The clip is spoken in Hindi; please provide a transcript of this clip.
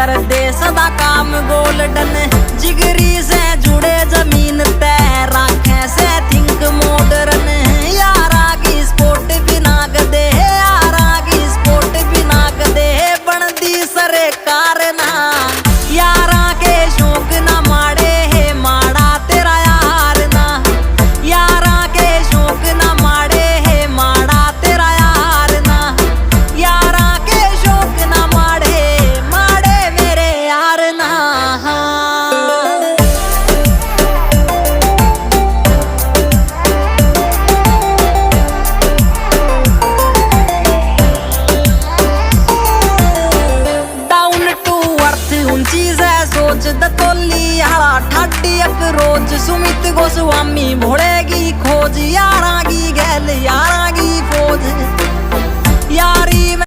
कर दे सदा काम गोल्डन। जिगरी से जुड़े जमीन तय राखे से थिंक मॉडर्न। यारा की स्पोर्ट बिना गदे, यारा की स्पोर्ट बिना गदे बन दी सरकार ना। यारा के शौक ना माड़े है माड़ा तेरा यार ना। यारा के शौक ना माड़े है माड़ा तेरा यार ना। यारा के शौक ना माड़े माड़े मेरे यार ना। सोच दतोली हाड़ा ठाडी एक रोज सुमित गोस्वामी भोड़ेगी खोज। यारा की गैल यारा की फौज यारी